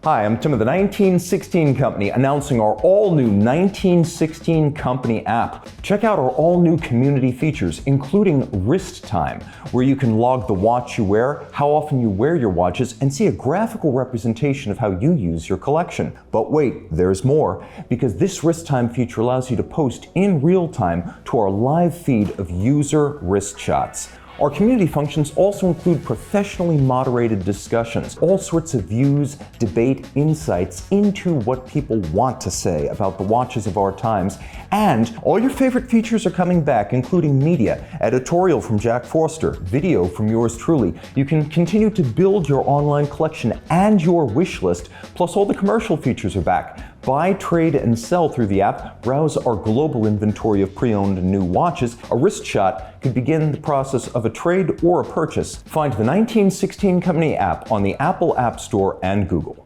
Hi, I'm Tim of the 1916 Company, announcing our all-new 1916 Company app. Check out our all-new community features, including wrist time, where you can log the watch you wear, how often you wear your watches, and see a graphical representation of how you use your collection. But wait, there's more, because this wrist time feature allows you to post in real time to our live feed of user wrist shots. Our community functions also include professionally moderated discussions, all sorts of views, debate, insights into what people want to say about the watches of our times, and all your favorite features are coming back, including media, editorial from Jack Forster, video from yours truly. You can continue to build your online collection and your wish list, plus all the commercial features are back. Buy, trade, and sell through the app, browse our global inventory of pre-owned and new watches. A wrist shot could begin the process of a trade or a purchase. Find the 1916 Company app on the Apple App Store and Google.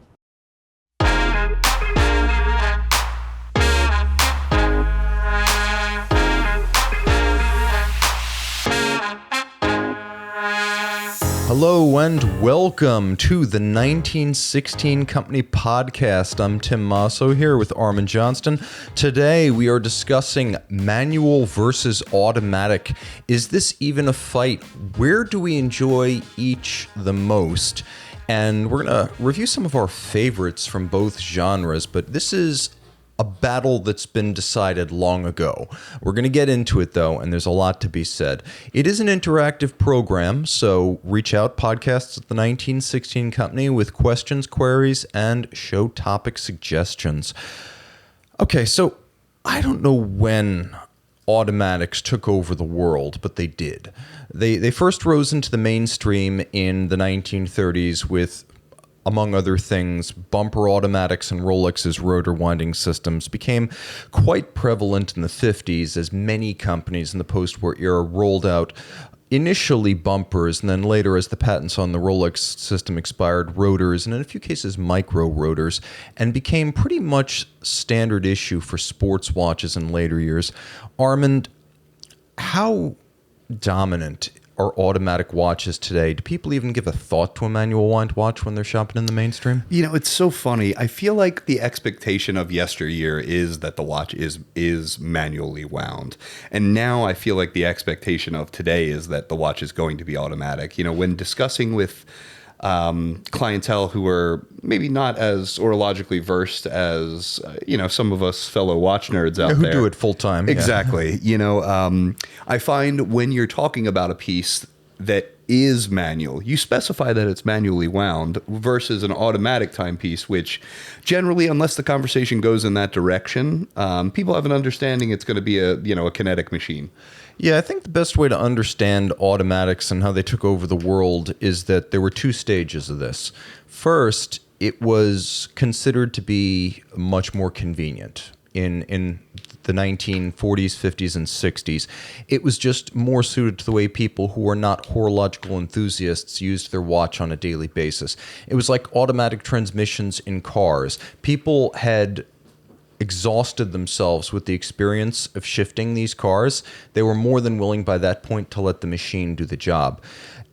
Hello and welcome to the 1916 Company podcast. I'm Tim Masso here with Armand Johnston. Today we are discussing manual versus automatic. Is this even a fight? Where do we enjoy each the most? And we're going to review some of our favorites from both genres, but this is a battle that's been decided long ago. We're going to get into it, though, and there's a lot to be said. It is an interactive program, so reach out, podcasts at the 1916 Company, with questions, queries, and show topic suggestions. Okay, so I don't know when automatics took over the world, but they did. They first rose into the mainstream in the 1930s with, among other things, bumper automatics and Rolex's rotor winding systems became quite prevalent in the 50s as many companies in the post-war era rolled out initially bumpers and then later, as the patents on the Rolex system expired, rotors, and in a few cases micro rotors, and became pretty much standard issue for sports watches in later years. Armand, how dominant are automatic watches today? Do people even give a thought to a manual wind watch when they're shopping in the mainstream? You know, it's so funny. I feel like the expectation of yesteryear is that the watch is manually wound. And now I feel like the expectation of today is that the watch is going to be automatic. You know, when discussing with clientele who are maybe not as orologically versed as, some of us fellow watch nerds out who there. Who do it full time. Exactly. Yeah. I find when you're talking about a piece that is manual, you specify that it's manually wound versus an automatic timepiece, which generally, unless the conversation goes in that direction, people have an understanding it's going to be a kinetic machine. Yeah, I think the best way to understand automatics and how they took over the world is that there were two stages of this. First, it was considered to be much more convenient. In the 1940s, 50s, and 60s, it was just more suited to the way people who were not horological enthusiasts used their watch on a daily basis. It was like automatic transmissions in cars. People had exhausted themselves with the experience of shifting these cars. They were more than willing by that point to let the machine do the job.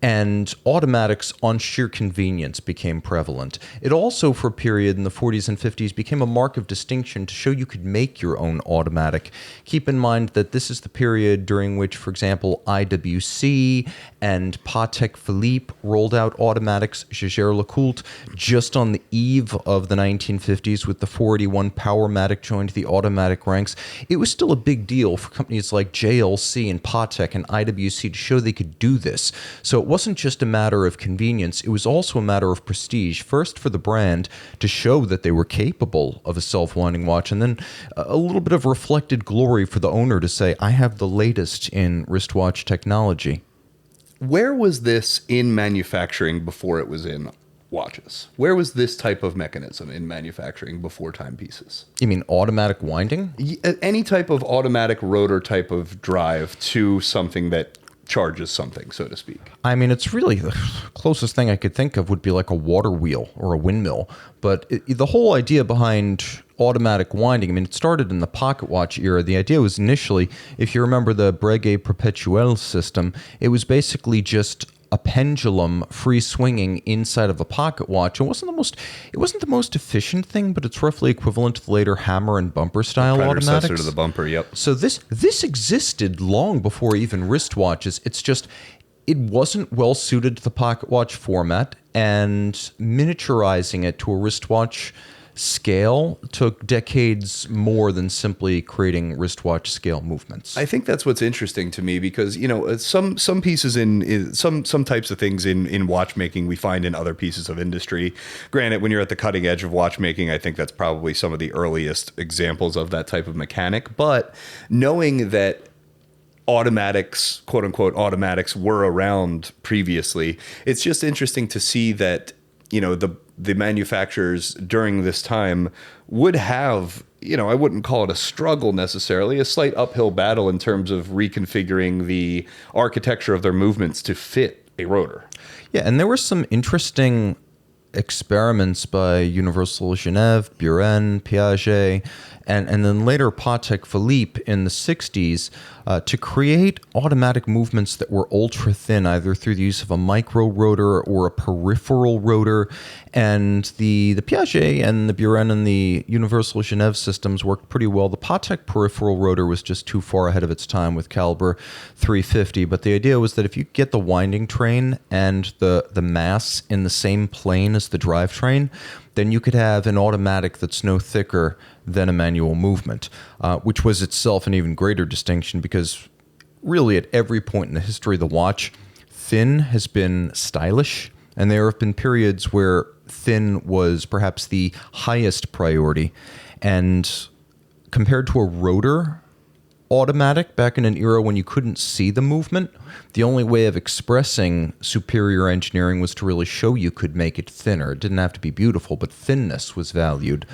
And automatics on sheer convenience became prevalent. It also, for a period in the 40s and 50s, became a mark of distinction to show you could make your own automatic. Keep in mind that this is the period during which, for example, IWC and Patek Philippe rolled out automatics, Jaeger-LeCoultre, just on the eve of the 1950s with the 481 Powermatic joined the automatic ranks. It was still a big deal for companies like JLC and Patek and IWC to show they could do this. So it wasn't just a matter of convenience, it was also a matter of prestige, first for the brand to show that they were capable of a self-winding watch, and then a little bit of reflected glory for the owner to say, I have the latest in wristwatch technology. Where was this in manufacturing before it was in watches? Where was this type of mechanism in manufacturing before timepieces? You mean automatic winding? Any type of automatic rotor type of drive to something that charges something, so to speak. I mean, it's really the closest thing I could think of would be like a water wheel or a windmill. But the whole idea behind automatic winding, I mean, it started in the pocket watch era. The idea was initially, if you remember the Breguet Perpetuel system, it was basically just a pendulum free swinging inside of a pocket watch. It wasn't the most efficient thing, but it's roughly equivalent to the later hammer and bumper style Predecessor automatics. to the bumper, yep. So this existed long before even wristwatches. It's just it wasn't well suited to the pocket watch format, and miniaturizing it to a wristwatch scale took decades more than simply creating wristwatch scale movements. I think that's what's interesting to me because, some pieces in some types of things in watchmaking we find in other pieces of industry. Granted, when you're at the cutting edge of watchmaking, I think that's probably some of the earliest examples of that type of mechanic. But knowing that automatics, quote unquote, automatics were around previously, it's just interesting to see that, the manufacturers during this time would have, I wouldn't call it a struggle necessarily, a slight uphill battle in terms of reconfiguring the architecture of their movements to fit a rotor. Yeah, and there were some interesting experiments by Universal Genève, Buren, Piaget, and then later Patek Philippe in the 60s to create automatic movements that were ultra thin, either through the use of a micro rotor or a peripheral rotor. And the Piaget and the Buren and the Universal Genève systems worked pretty well. The Patek peripheral rotor was just too far ahead of its time with caliber 350. But the idea was that if you get the winding train and the mass in the same plane as the drivetrain, then you could have an automatic that's no thicker than a manual movement, which was itself an even greater distinction because really at every point in the history of the watch, thin has been stylish, and there have been periods where thin was perhaps the highest priority. And compared to a rotor automatic back in an era when you couldn't see the movement, the only way of expressing superior engineering was to really show you could make it thinner. It didn't have to be beautiful, but thinness was valued.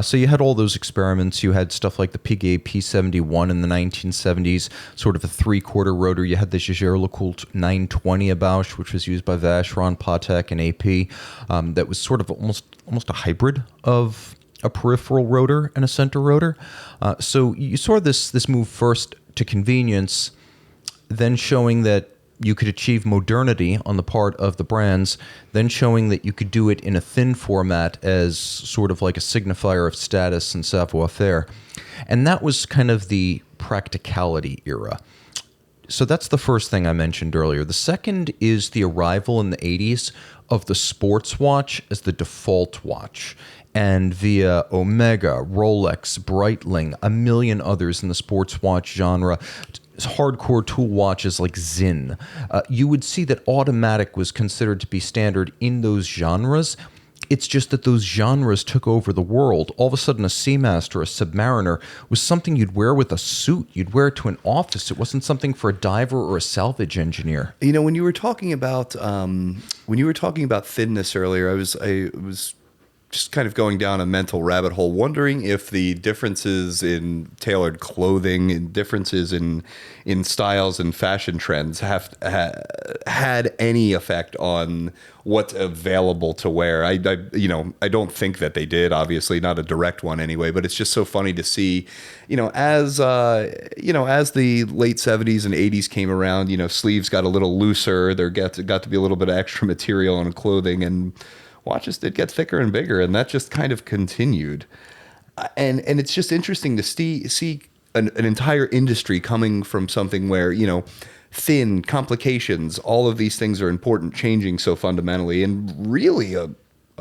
So you had all those experiments. You had stuff like the Piaget P71 in the 1970s, sort of a three-quarter rotor. You had the Jaeger-LeCoultre 920 Bausch, which was used by Vacheron, Patek, and AP. That was sort of almost a hybrid of a peripheral rotor and a center rotor. So you saw this move first to convenience, then showing that you could achieve modernity on the part of the brands, then showing that you could do it in a thin format as sort of like a signifier of status and savoir-faire. And that was kind of the practicality era. So that's the first thing I mentioned earlier. The second is the arrival in the 80s of the sports watch as the default watch. And via Omega, Rolex, Breitling, a million others in the sports watch genre, hardcore tool watches like Zinn, you would see that automatic was considered to be standard in those genres. It's just that those genres took over the world. All of a sudden, a Seamaster, a Submariner, was something you'd wear with a suit. You'd wear it to an office. It wasn't something for a diver or a salvage engineer. When you were talking about thinness earlier, I was just kind of going down a mental rabbit hole, wondering if the differences in tailored clothing and differences in styles and fashion trends had any effect on what's available to wear. I don't think that they did. Obviously, not a direct one anyway. But it's just so funny to see, as the late 70s and 80s came around, sleeves got a little looser. There got to be a little bit of extra material on clothing, and watches did get thicker and bigger, and that just kind of continued. And it's just interesting to see an entire industry coming from something where, thin, complications, all of these things are important, changing so fundamentally in really a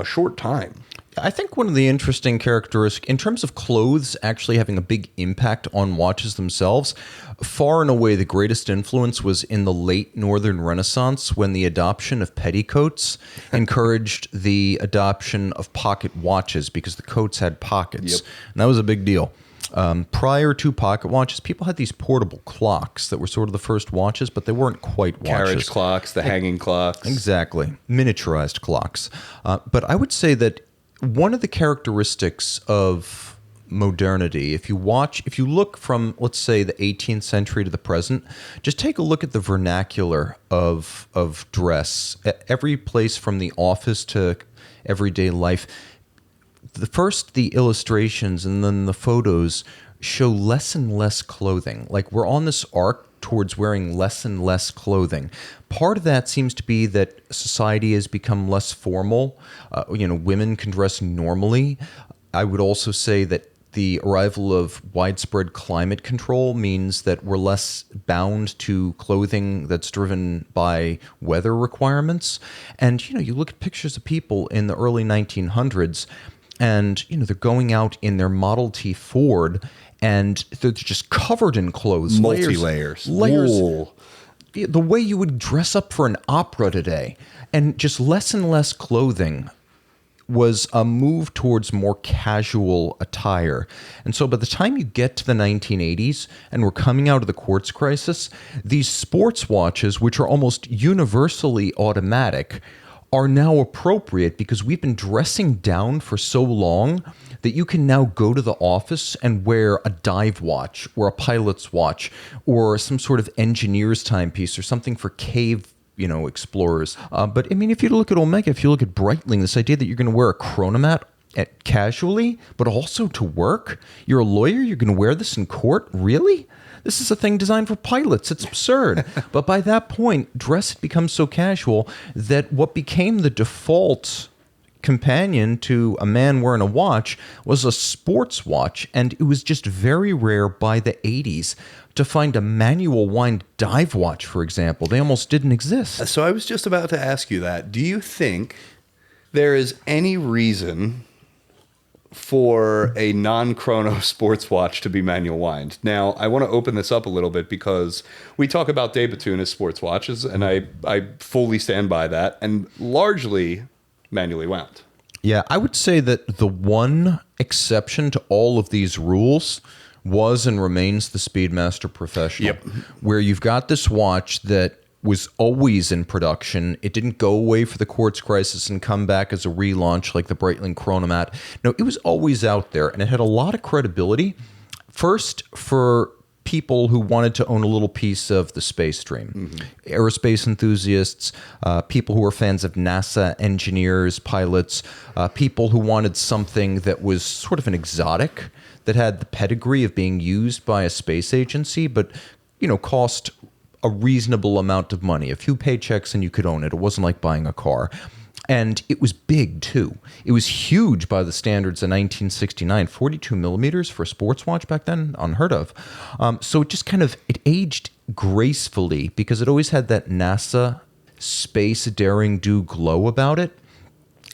short time. I think one of the interesting characteristics, in terms of clothes actually having a big impact on watches themselves, far and away the greatest influence was in the late Northern Renaissance when the adoption of petticoats encouraged the adoption of pocket watches because the coats had pockets. Yep. And that was a big deal. Prior to pocket watches, people had these portable clocks that were sort of the first watches, but they weren't quite watches. Carriage clocks, the hanging clocks. Exactly. Miniaturized clocks. But I would say that one of the characteristics of modernity, if you look from, let's say, the 18th century to the present, just take a look at the vernacular of dress. Every place from the office to everyday life. The illustrations and then the photos show less and less clothing. Like we're on this arc towards wearing less and less clothing. Part of that seems to be that society has become less formal. Women can dress normally. I would also say that the arrival of widespread climate control means that we're less bound to clothing that's driven by weather requirements. And, you look at pictures of people in the early 1900s and, they're going out in their Model T Ford and they're just covered in clothes. Multi-layers. Layers. Wool. The way you would dress up for an opera today. And just less and less clothing was a move towards more casual attire. And so by the time you get to the 1980s and we're coming out of the quartz crisis, these sports watches, which are almost universally automatic, are now appropriate because we've been dressing down for so long that you can now go to the office and wear a dive watch or a pilot's watch or some sort of engineer's timepiece or something for cave explorers. But I mean, if you look at Omega, if you look at Breitling, this idea that you're going to wear a chronomat casually, but also to work, you're a lawyer, you're going to wear this in court? Really? This is a thing designed for pilots. It's absurd. But by that point, dress had become so casual that what became the default companion to a man wearing a watch was a sports watch, and it was just very rare by the 80s to find a manual wind dive watch, for example. They almost didn't exist. So I was just about to ask you that. Do you think there is any reason for a non-chrono sports watch to be manual wind? Now, I want to open this up a little bit because we talk about De Bethune as sports watches, and I fully stand by that, and largely manually wound. Yeah, I would say that the one exception to all of these rules was and remains the Speedmaster Professional, where you've got this watch that was always in production. It didn't go away for the quartz crisis and come back as a relaunch like the Breitling Chronomat. No, it was always out there, and it had a lot of credibility. First, for people who wanted to own a little piece of the space dream. Aerospace enthusiasts, people who were fans of NASA, engineers, pilots, people who wanted something that was sort of an exotic, that had the pedigree of being used by a space agency, but, cost a reasonable amount of money. A few paychecks and you could own it. It wasn't like buying a car. And it was big, too. It was huge by the standards of 1969. 42 millimeters for a sports watch back then, unheard of. So it just it aged gracefully because it always had that NASA space daring do glow about it.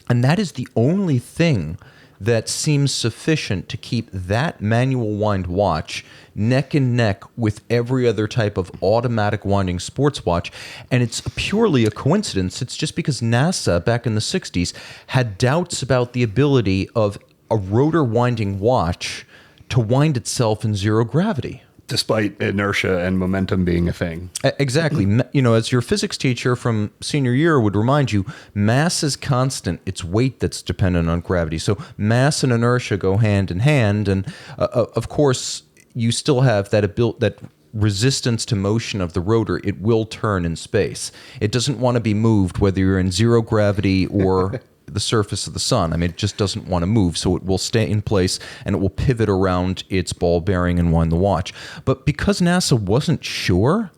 And that is the only thing that seems sufficient to keep that manual wind watch neck and neck with every other type of automatic winding sports watch. And it's purely a coincidence. It's just because NASA back in the 60s had doubts about the ability of a rotor winding watch to wind itself in zero gravity. Despite inertia and momentum being a thing. Exactly. As your physics teacher from senior year would remind you, mass is constant. It's weight that's dependent on gravity. So mass and inertia go hand in hand. And of course, you still have that resistance to motion of the rotor. It will turn in space. It doesn't want to be moved, whether you're in zero gravity or the surface of the sun. I mean, it just doesn't want to move, so it will stay in place and it will pivot around its ball bearing and wind the watch. But because NASA wasn't sure,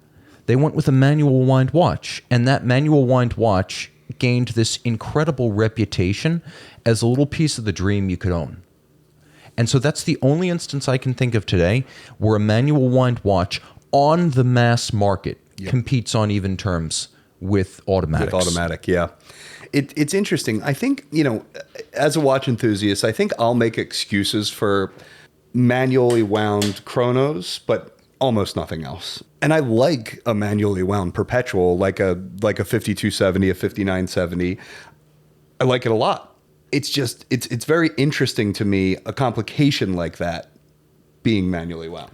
they went with a manual wind watch, and that manual wind watch gained this incredible reputation as a little piece of the dream you could own. And so that's the only instance I can think of today where a manual wind watch on the mass market competes on even terms with automatics. With automatic, yeah. It's interesting. I think, as a watch enthusiast, I think I'll make excuses for manually wound chronos, but almost nothing else. And I like a manually wound perpetual, like a 5270, a 5970. I like it a lot. It's just, it's very interesting to me, a complication like that being manually wound.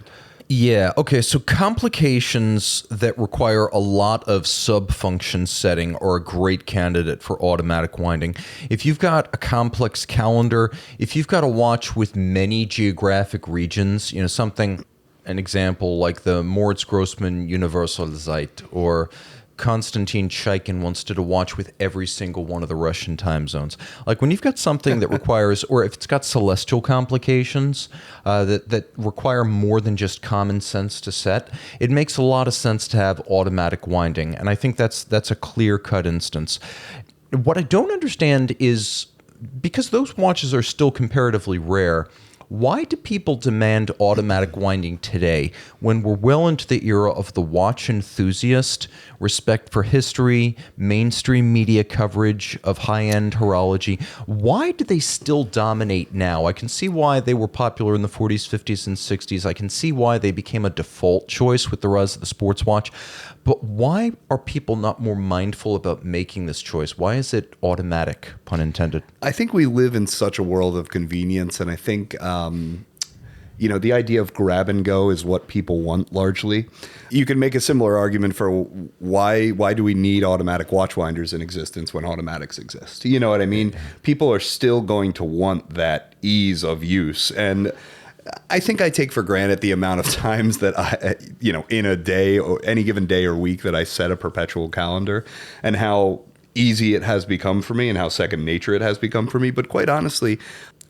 Yeah, okay, so complications that require a lot of sub-function setting are a great candidate for automatic winding. If you've got a complex calendar, if you've got a watch with many geographic regions, an example like the Moritz Grossmann Universalzeit or Konstantin Chaikin once did a watch with every single one of the Russian time zones. Like when you've got something that requires, or if it's got celestial complications that require more than just common sense to set, it makes a lot of sense to have automatic winding. And I think that's a clear-cut instance. What I don't understand is, because those watches are still comparatively rare, why do people demand automatic winding today when we're well into the era of the watch enthusiast, respect for history, mainstream media coverage of high-end horology? Why do they still dominate now? I can see why they were popular in the 40s, 50s, and 60s. I can see why they became a default choice with the rise of the sports watch. But why are people not more mindful about making this choice? Why is it automatic, pun intended? I think we live in such a world of convenience, and I think the idea of grab and go is what people want largely. You can make a similar argument for why do we need automatic watch winders in existence when automatics exist? You know what I mean? People are still going to want that ease of use, and I think I take for granted the amount of times that I, in a day or any given day or week that I set a perpetual calendar, and how easy it has become for me and how second nature it has become for me. But quite honestly,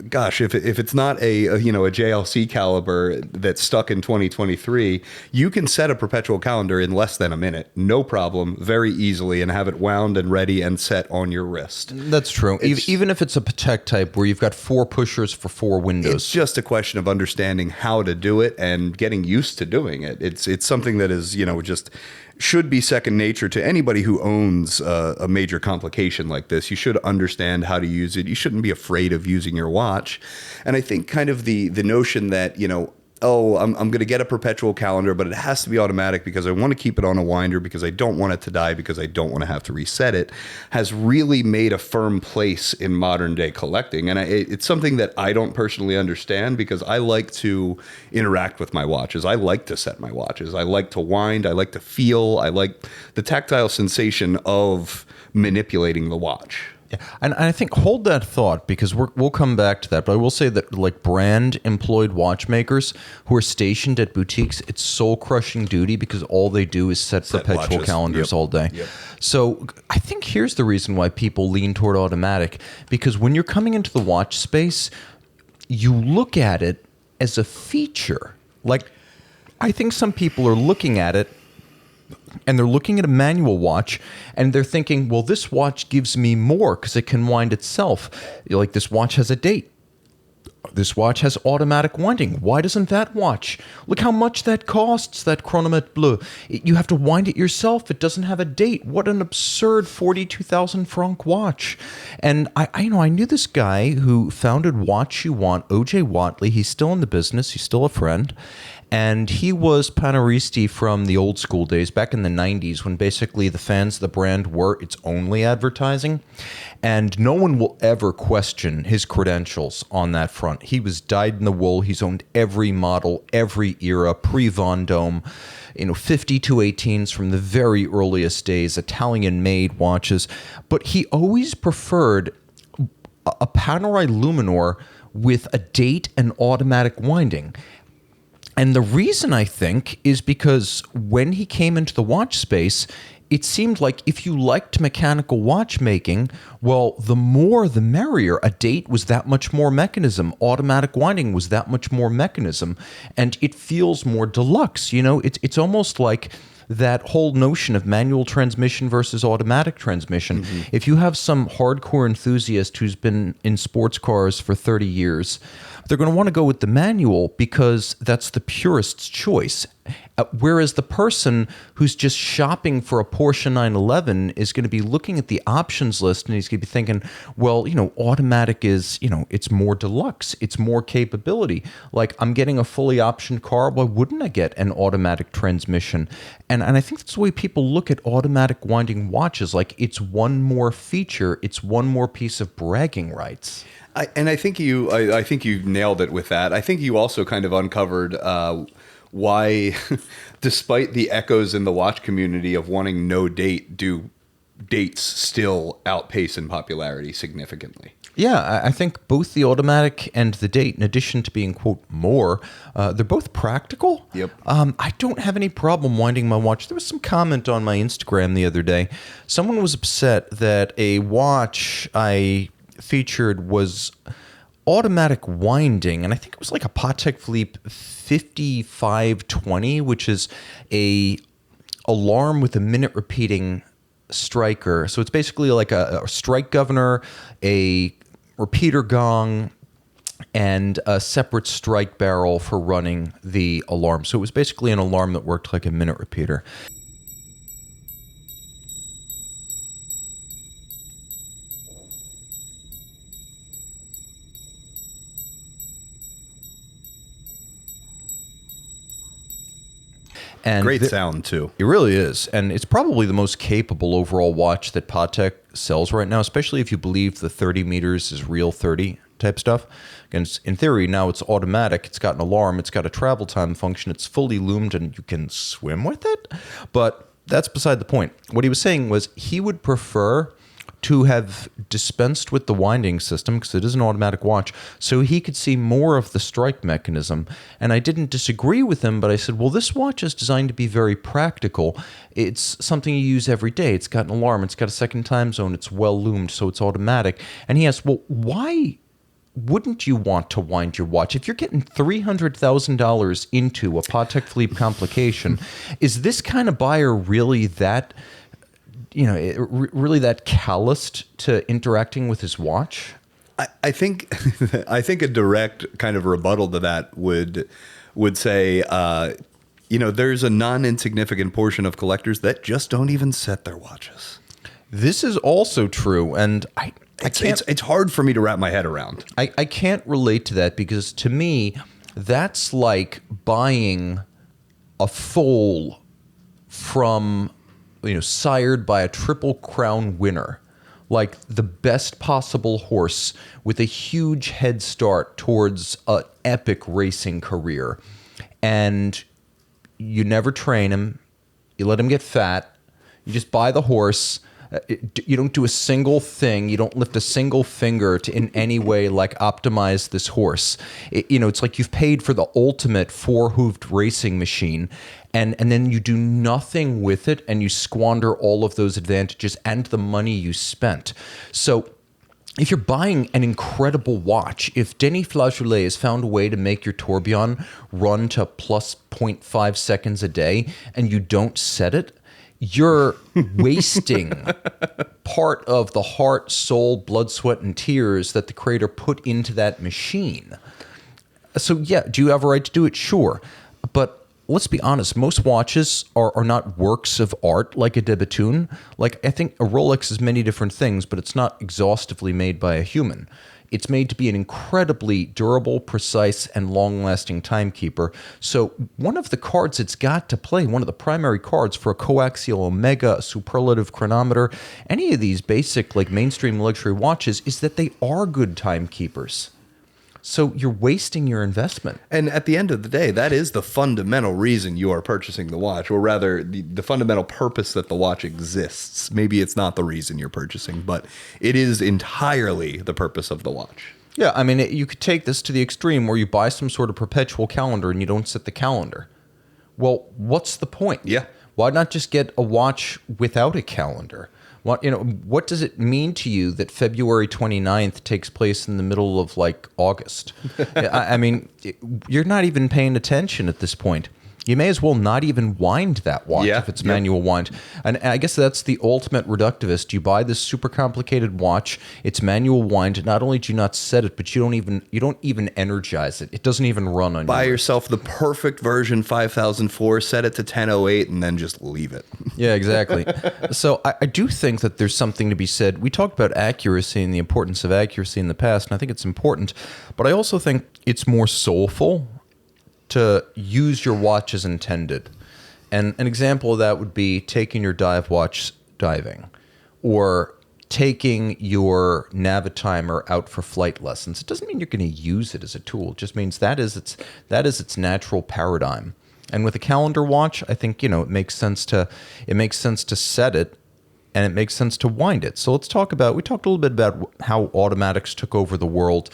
gosh, if it's not a JLC caliber that's stuck in 2023, you can set a perpetual calendar in less than a minute, no problem, very easily, and have it wound and ready and set on your wrist. That's true. Even if it's a Patek type where you've got 4 pushers for 4 windows. It's just a question of understanding how to do it and getting used to doing it. It's something that is, just should be second nature to anybody who owns a major complication like this. You should understand how to use it. You shouldn't be afraid of using your watch. And I think kind of the notion that, I'm going to get a perpetual calendar, but it has to be automatic because I want to keep it on a winder, because I don't want it to die, because I don't want to have to reset it, has really made a firm place in modern day collecting. And it's something that I don't personally understand, because I like to interact with my watches. I like to set my watches. I like to wind. I like to feel. I like the tactile sensation of manipulating the watch. Yeah. And I think, hold that thought, because we'll come back to that. But I will say that, like, brand employed watchmakers who are stationed at boutiques, it's soul crushing duty, because all they do is set perpetual watches. calendars all day. Yep. So I think here's the reason why people lean toward automatic, because when you're coming into the watch space, you look at it as a feature. Like, I think some people are looking at it, and they're looking at a manual watch, and they're thinking, well, this watch gives me more because it can wind itself. Like, this watch has a date. This watch has automatic winding. Why doesn't that watch? Look how much that costs, that Chronomètre Bleu. You have to wind it yourself. It doesn't have a date. What an absurd 42,000 franc watch. And I knew this guy who founded Watch You Want, O.J. Watley. He's still in the business. He's still a friend. And he was paneristi from the old school days, back in the 90s, when basically the fans of the brand were its only advertising. And no one will ever question his credentials on that front. He was dyed in the wool. He's owned every model, every era, pre-Vendôme, 5218s from the very earliest days, Italian-made watches. But he always preferred a Panerai Luminor with a date and automatic winding. And the reason, I think, is because when he came into the watch space, it seemed like if you liked mechanical watchmaking, well, the more the merrier. A date was that much more mechanism. Automatic winding was that much more mechanism. And it feels more deluxe. It's almost like that whole notion of manual transmission versus automatic transmission. Mm-hmm. If you have some hardcore enthusiast who's been in sports cars for 30 years, they're going to want to go with the manual because that's the purist's choice. Whereas the person who's just shopping for a Porsche 911 is going to be looking at the options list, and he's going to be thinking, well, automatic is, it's more deluxe. It's more capability. Like, I'm getting a fully optioned car. Why wouldn't I get an automatic transmission? And I think that's the way people look at automatic winding watches. Like, it's one more feature. It's one more piece of bragging rights. I think you nailed it with that. I think you also kind of uncovered why, despite the echoes in the watch community of wanting no date, do dates still outpace in popularity significantly. Yeah, I think both the automatic and the date, in addition to being, quote, more, they're both practical. Yep. I don't have any problem winding my watch. There was some comment on my Instagram the other day. Someone was upset that a watch I featured was automatic winding, and I think it was like a Patek Philippe 5520, which is a alarm with a minute repeating striker. So it's basically like a strike governor, a repeater gong, and a separate strike barrel for running the alarm. So it was basically an alarm that worked like a minute repeater. And Great sound, too. It really is. And it's probably the most capable overall watch that Patek sells right now, especially if you believe the 30 meters is real 30 type stuff. Again, in theory, now it's automatic. It's got an alarm. It's got a travel time function. It's fully loomed, and you can swim with it. But that's beside the point. What he was saying was he would prefer to have dispensed with the winding system, because it is an automatic watch, so he could see more of the strike mechanism. And I didn't disagree with him, but I said, well, this watch is designed to be very practical. It's something you use every day. It's got an alarm. It's got a second time zone. It's well loomed, so it's automatic. And he asked, well, why wouldn't you want to wind your watch? If you're getting $300,000 into a Patek Philippe complication, is this kind of buyer really that... really that calloused to interacting with his watch? I think I think a direct kind of rebuttal to that would say, there's a non-insignificant portion of collectors that just don't even set their watches. This is also true, and I can't. It's hard for me to wrap my head around. I can't relate to that, because to me, that's like buying a foal from, sired by a Triple Crown winner, like the best possible horse with a huge head start towards an epic racing career. And you never train him. You let him get fat. You just buy the horse. You don't do a single thing. You don't lift a single finger to in any way like optimize this horse. It's like you've paid for the ultimate four-hooved racing machine, and then you do nothing with it, and you squander all of those advantages and the money you spent. So if you're buying an incredible watch, if Denis Flageolet has found a way to make your tourbillon run to plus 0.5 seconds a day, and you don't set it, you're wasting part of the heart, soul, blood, sweat, and tears that the creator put into that machine. So yeah, do you have a right to do it? Sure. But let's be honest, most watches are not works of art like a de Bethune. Like, I think a Rolex is many different things, but it's not exhaustively made by a human. It's made to be an incredibly durable, precise, and long-lasting timekeeper. So one of the cards it's got to play, one of the primary cards for a coaxial omega, a superlative chronometer, any of these basic like mainstream luxury watches, is that they are good timekeepers. So you're wasting your investment. And at the end of the day, that is the fundamental reason you are purchasing the watch, or rather the fundamental purpose that the watch exists. Maybe it's not the reason you're purchasing, but it is entirely the purpose of the watch. Yeah, I mean, you could take this to the extreme where you buy some sort of perpetual calendar and you don't set the calendar. Well, what's the point? Yeah. Why not just get a watch without a calendar? What does it mean to you that February 29th takes place in the middle of like August? I mean, you're not even paying attention at this point. You may as well not even wind that watch if it's manual wind. And I guess that's the ultimate reductivist. You buy this super complicated watch, it's manual wind. Not only do you not set it, but you don't even energize it. It doesn't even run on Buy your yourself the perfect version 5004, set it to 1008, and then just leave it. Yeah, exactly. So I do think that there's something to be said. We talked about accuracy and the importance of accuracy in the past, and I think it's important. But I also think it's more soulful to use your watch as intended. And an example of that would be taking your dive watch diving, or taking your Navitimer out for flight lessons. It doesn't mean you're going to use it as a tool. It just means that is its natural paradigm. And with a calendar watch, I think, it makes sense to set it and it makes sense to wind it. So we talked a little bit about how automatics took over the world.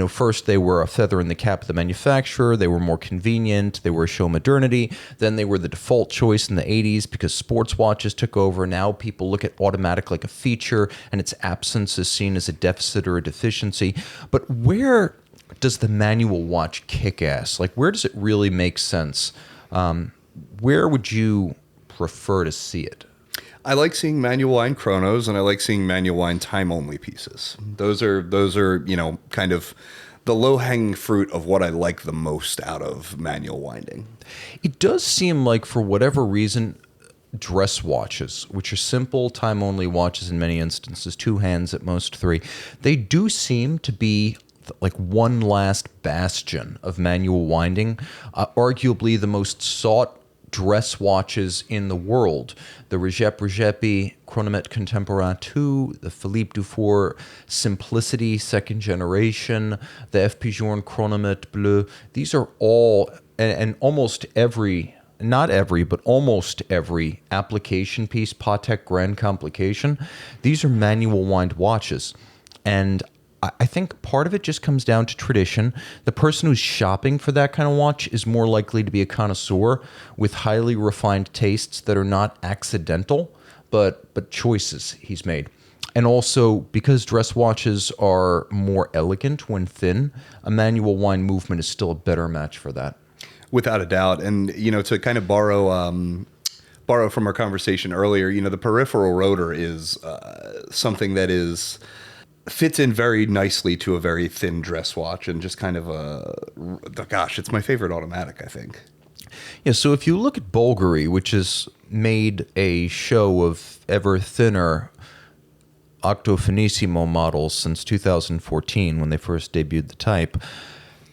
First they were a feather in the cap of the manufacturer. They were more convenient. They were a show modernity. Then they were the default choice in the 80s because sports watches took over. Now people look at automatic like a feature, and its absence is seen as a deficit or a deficiency. But where does the manual watch kick ass? Like, where does it really make sense? Where would you prefer to see it? I like seeing manual wind chronos, and I like seeing manual wind time-only pieces. Those are kind of the low-hanging fruit of what I like the most out of manual winding. It does seem like, for whatever reason, dress watches, which are simple time-only watches in many instances, 2 hands at most 3, they do seem to be like one last bastion of manual winding, arguably the most sought dress watches in the world. The Regep Chronomètre Contemporain 2, the Philippe Dufour Simplicity 2nd generation, the F. Pigeon Chronomètre Bleu. These are all, and almost every, not every, but almost every application piece, Patek Grand Complication, these are manual wind watches. And I think part of it just comes down to tradition. The person who's shopping for that kind of watch is more likely to be a connoisseur with highly refined tastes that are not accidental, but choices he's made. And also, because dress watches are more elegant when thin, a manual wind movement is still a better match for that. Without a doubt. And, to kind of borrow from our conversation earlier, the peripheral rotor is something that fits in very nicely to a very thin dress watch, and just kind of it's my favorite automatic, I think. Yeah, so if you look at Bulgari, which has made a show of ever thinner Octo Finissimo models since 2014 when they first debuted the type,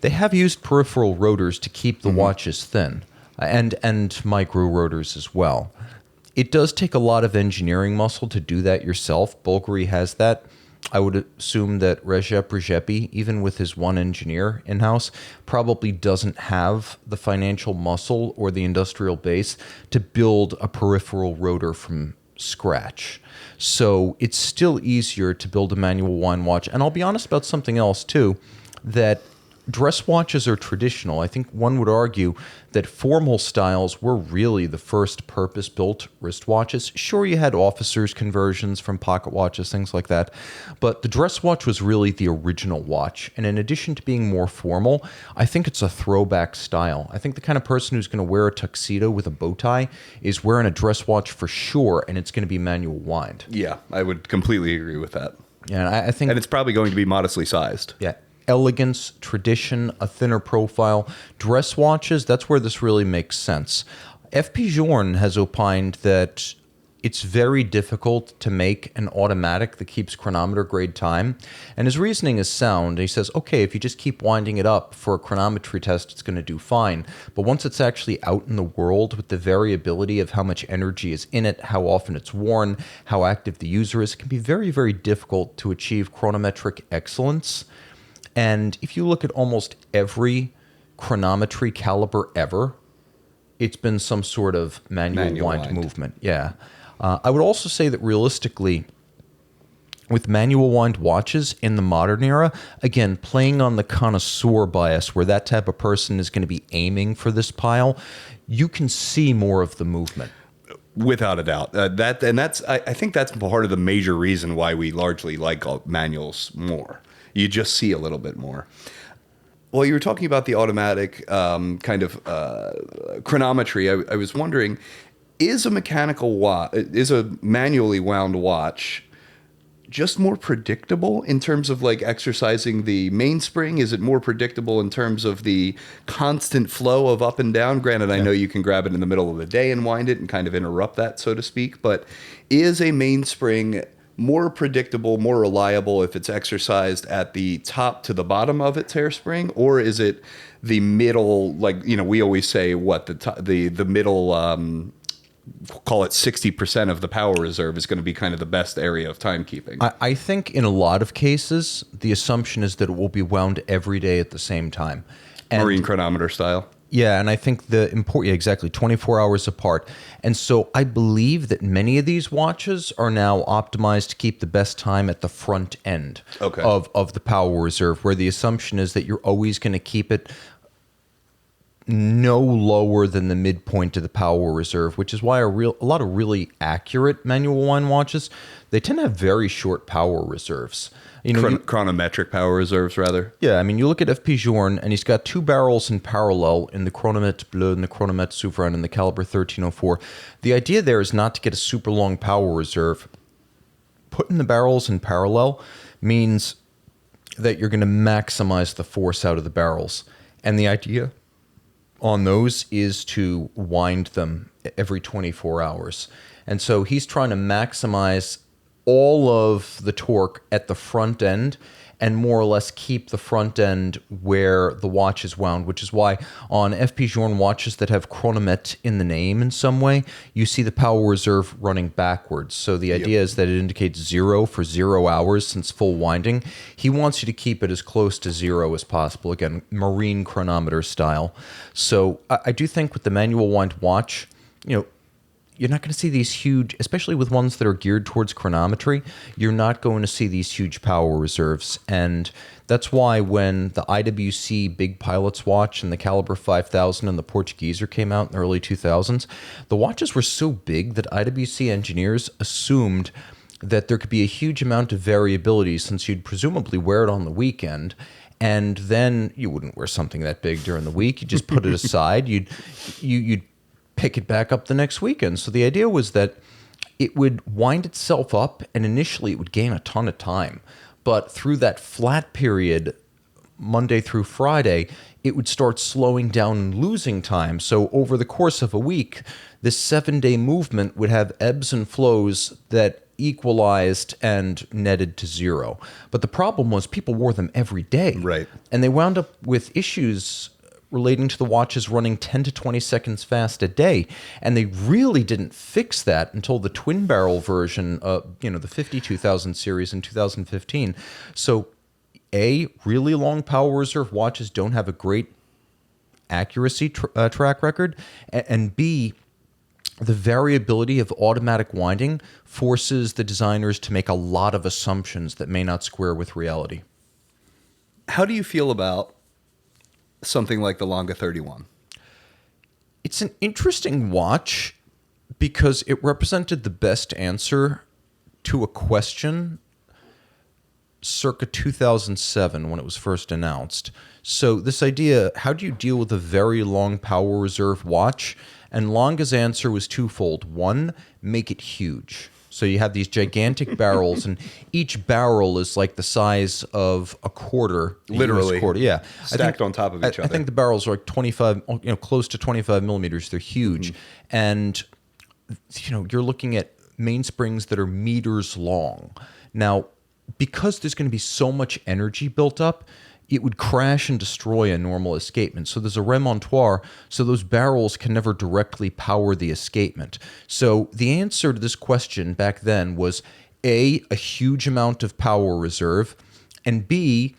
they have used peripheral rotors to keep the watches thin, and micro rotors as well. It does take a lot of engineering muscle to do that yourself. Bulgari has that. I would assume that Regep, even with his one engineer in-house, probably doesn't have the financial muscle or the industrial base to build a peripheral rotor from scratch. So it's still easier to build a manual wind watch. And I'll be honest about something else too, that dress watches are traditional. I think one would argue that formal styles were really the first purpose-built wristwatches. Sure, you had officers' conversions from pocket watches, things like that, but the dress watch was really the original watch. And in addition to being more formal, I think it's a throwback style. I think the kind of person who's going to wear a tuxedo with a bow tie is wearing a dress watch for sure, and it's going to be manual wind. Yeah, I would completely agree with that. Yeah, and I think, and it's probably going to be modestly sized. Yeah. Elegance, tradition, a thinner profile. Dress watches, that's where this really makes sense. F. Pigeon has opined that it's very difficult to make an automatic that keeps chronometer grade time. And his reasoning is sound. He says, okay, if you just keep winding it up for a chronometry test, it's going to do fine. But once it's actually out in the world with the variability of how much energy is in it, how often it's worn, how active the user is, it can be very, very difficult to achieve chronometric excellence. And if you look at almost every chronometry caliber ever, it's been some sort of manual wind movement. Yeah. I would also say that realistically, with manual wind watches in the modern era, again, playing on the connoisseur bias where that type of person is going to be aiming for this pile, you can see more of the movement. Without a doubt. I think that's part of the major reason why we largely like manuals more. You just see a little bit more. Well, you were talking about the automatic kind of chronometry. I was wondering, is a manually wound watch just more predictable in terms of like exercising the mainspring? Is it more predictable in terms of the constant flow of up and down? Granted, I know you can grab it in the middle of the day and wind it and kind of interrupt that, so to speak. But is a mainspring more predictable, more reliable if it's exercised at the top to the bottom of its hairspring, or is it the middle? Like, we always say the middle, call it 60% of the power reserve is going to be kind of the best area of timekeeping. I think in a lot of cases, the assumption is that it will be wound every day at the same time. Marine chronometer style. Yeah, and I think yeah, exactly, 24 hours apart. And so I believe that many of these watches are now optimized to keep the best time at the front end of the power reserve, where the assumption is that you're always going to keep it no lower than the midpoint of the power reserve, which is why a lot of really accurate manual wind watches, they tend to have very short power reserves. Chronometric power reserves, rather. Yeah, I mean, you look at F.P. Journe, and he's got two barrels in parallel in the Chronomètre Bleu and the Chronomètre Souverain and the Caliber 1304. The idea there is not to get a super long power reserve. Putting the barrels in parallel means that you're going to maximize the force out of the barrels. And the idea on those is to wind them every 24 hours. And so he's trying to maximize all of the torque at the front end and more or less keep the front end where the watch is wound, which is why on F.P. Journe watches that have chronomètre in the name in some way, you see the power reserve running backwards. So the idea is that it indicates 0 for 0 hours since full winding. He wants you to keep it as close to 0 as possible, again, marine chronometer style. So I do think with the manual wind watch, you're not going to see these huge, especially with ones that are geared towards chronometry, you're not going to see these huge power reserves. And that's why when the IWC Big Pilot's watch and the Caliber 5000 and the Portugueser came out in the early 2000s, the watches were so big that IWC engineers assumed that there could be a huge amount of variability since you'd presumably wear it on the weekend. And then you wouldn't wear something that big during the week. You just put it aside. You'd pick it back up the next weekend. So the idea was that it would wind itself up, and initially it would gain a ton of time. But through that flat period, Monday through Friday, it would start slowing down and losing time. So over the course of a week, this 7-day movement would have ebbs and flows that equalized and netted to 0. But the problem was people wore them every day. Right. And they wound up with issues relating to the watches running 10 to 20 seconds fast a day. And they really didn't fix that until the twin barrel version, the 52000 series in 2015. So really long power reserve watches don't have a great accuracy track record. And B, the variability of automatic winding forces the designers to make a lot of assumptions that may not square with reality. How do you feel about something like the Longa 31? It's an interesting watch because it represented the best answer to a question circa 2007 when it was first announced. So this idea, how do you deal with a very long power reserve watch? And Longa's answer was twofold. One, make it huge. So you have these gigantic barrels, and each barrel is like the size of a quarter. Literally. US quarter. Yeah. Stacked on top of each other. I think the barrels are like 25, close to 25 millimeters. They're huge. Mm-hmm. And, you're looking at mainsprings that are meters long. Now, because there's going to be so much energy built up, it would crash and destroy a normal escapement. So there's a remontoir, so those barrels can never directly power the escapement. So the answer to this question back then was A, a huge amount of power reserve, and B,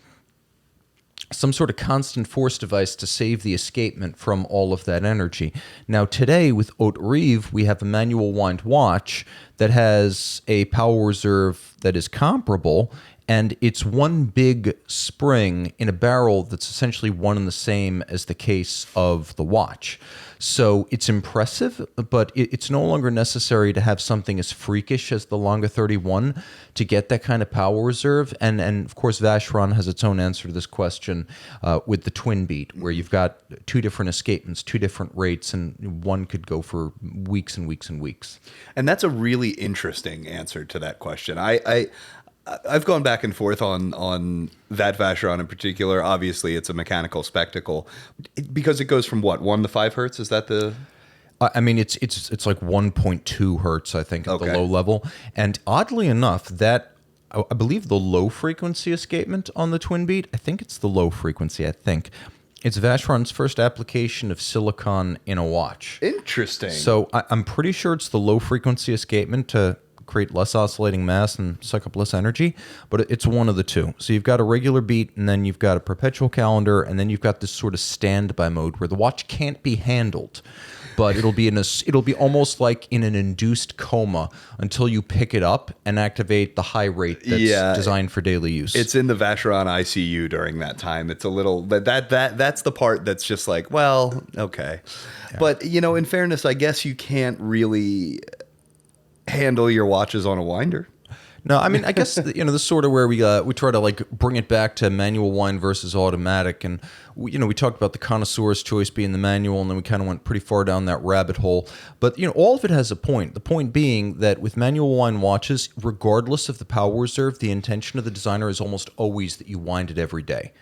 some sort of constant force device to save the escapement from all of that energy. Now today with Haute Rive, we have a manual wind watch that has a power reserve that is comparable, and it's one big spring in a barrel that's essentially one and the same as the case of the watch. So it's impressive, but it's no longer necessary to have something as freakish as the Longa 31 to get that kind of power reserve. And of course, Vacheron has its own answer to this question with the twin beat, where you've got two different escapements, two different rates, and one could go for weeks and weeks and weeks. And that's a really interesting answer to that question. I've gone back and forth on that Vacheron in particular. Obviously, it's a mechanical spectacle because it goes from what, 1 to 5 hertz? Is that the? I mean, it's like 1.2 hertz, I think, at the low level. And oddly enough, that I believe the low frequency escapement on the twin beat, I think it's the low frequency. I think it's Vacheron's first application of silicon in a watch. Interesting. So I'm pretty sure it's the low frequency escapement to create less oscillating mass and suck up less energy, but it's one of the two. So you've got a regular beat, and then you've got a perpetual calendar, and then you've got this sort of standby mode where the watch can't be handled, but it'll be almost like in an induced coma until you pick it up and activate the high rate that's designed for daily use. It's in the Vacheron ICU during that time. It's a little that's the part that's just like, well, okay. Yeah. But in fairness, I guess you can't really handle your watches on a winder. No, I mean, I guess this is sort of where we try to like bring it back to manual wind versus automatic, and we talked about the connoisseur's choice being the manual, and then we kind of went pretty far down that rabbit hole. But all of it has a point. The point being that with manual wind watches, regardless of the power reserve, the intention of the designer is almost always that you wind it every day,